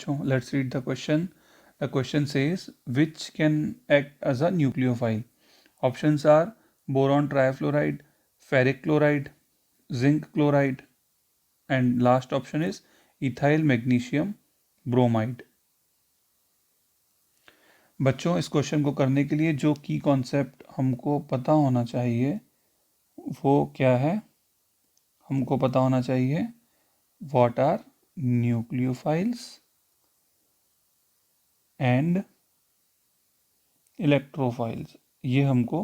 Let's read the question. The question says, which can act as a nucleophile? Options are boron trifluoride, ferric chloride, zinc chloride, and last option is ethyl magnesium bromide. बच्चों, इस question को करने के लिए जो की concept हमको पता होना चाहिए वो क्या है? हमको पता होना चाहिए what are nucleophiles and electrophiles, ये हमको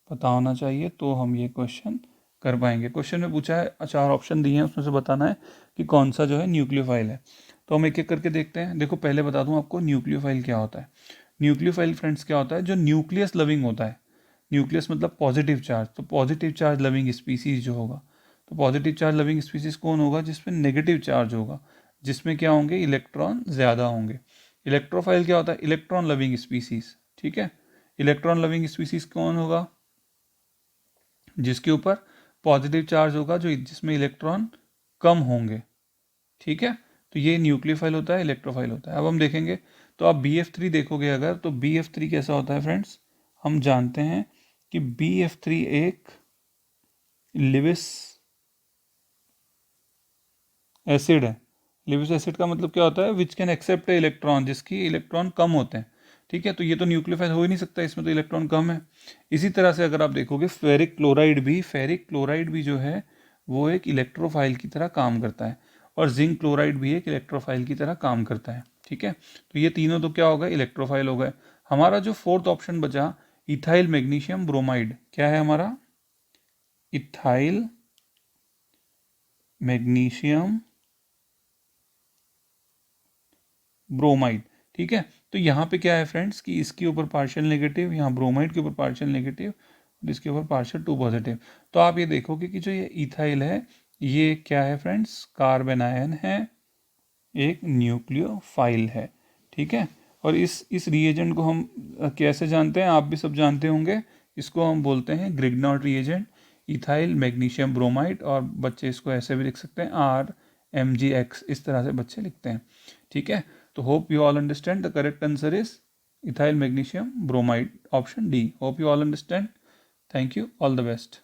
पता होना चाहिए तो हम ये क्वेश्चन कर पाएंगे। क्वेश्चन में पूछा है, 4 ऑप्शन दिए हैं, उसमें से बताना है कि कौन सा जो है न्यूक्लियोफाइल है। तो हम एक एक करके देखते हैं। देखो, पहले बता दूं आपको न्यूक्लियोफाइल क्या होता है। न्यूक्लियोफाइल फ्रेंड्स क्या होता है? जो न्यूक्लियस लविंग होता है। न्यूक्लियस मतलब पॉजिटिव चार्ज, तो पॉजिटिव चार्ज लविंग स्पीसीज जो होगा, तो पॉजिटिव चार्ज लविंग स्पीसीज कौन होगा? जिसमें नेगेटिव चार्ज होगा, जिसमें क्या होंगे? इलेक्ट्रॉन ज़्यादा होंगे। इलेक्ट्रोफाइल क्या होता है? Electron loving species. ठीक है, इलेक्ट्रॉन लविंग स्पीसीज कौन होगा? जिसके ऊपर पॉजिटिव चार्ज होगा, जो जिसमें इलेक्ट्रॉन कम होंगे। ठीक है, तो ये न्यूक्लियोफाइल होता है, इलेक्ट्रोफाइल होता है। अब हम देखेंगे, तो आप BF3 देखोगे अगर, तो BF3 कैसा होता है फ्रेंड्स? हम जानते हैं कि BF3 एक लिविस एसिड है। लिविस एसिड का मतलब क्या होता है? विच कैन एक्सेप्ट इलेक्ट्रॉन, जिसकी इलेक्ट्रॉन कम होते हैं। ठीक है, तो ये तो न्यूक्लियोफाइल हो ही नहीं सकता, इसमें तो इलेक्ट्रॉन कम है। इसी तरह से अगर आप देखोगे फेरिक क्लोराइड भी जो है वो एक इलेक्ट्रोफाइल की तरह काम करता है, और जिंक क्लोराइड भी एक इलेक्ट्रोफाइल की तरह काम करता है। ठीक है, तो ये तीनों तो क्या हो गए? इलेक्ट्रोफाइल हो गए। हमारा जो फोर्थ ऑप्शन बचा, इथाइल मैग्नीशियम ब्रोमाइड, क्या है हमारा? Ethyl magnesium bromide. ठीक है, तो यहाँ पे क्या है फ्रेंड्स कि इसके ऊपर पार्शियल नेगेटिव, यहाँ ब्रोमाइड के ऊपर पार्शियल नेगेटिव, और इसके ऊपर पार्शियल 2 पॉजिटिव। तो आप ये देखोगे कि जो ये इथाइल है, ये क्या है फ्रेंड्स? कार्बन आयन है, एक न्यूक्लियोफाइल है। ठीक है, और इस रिएजेंट को हम कैसे जानते हैं? आप भी सब जानते होंगे। इसको हम बोलते हैं ग्रिग्नॉट रिएजेंट, इथाइल मैग्नीशियम ब्रोमाइड, और बच्चे इसको ऐसे भी लिख सकते हैं RMgX, इस तरह से बच्चे लिखते हैं। ठीक है, तो hope you all understand. The correct answer is ethyl magnesium bromide, option D. Hope you all understand. Thank you, all the best.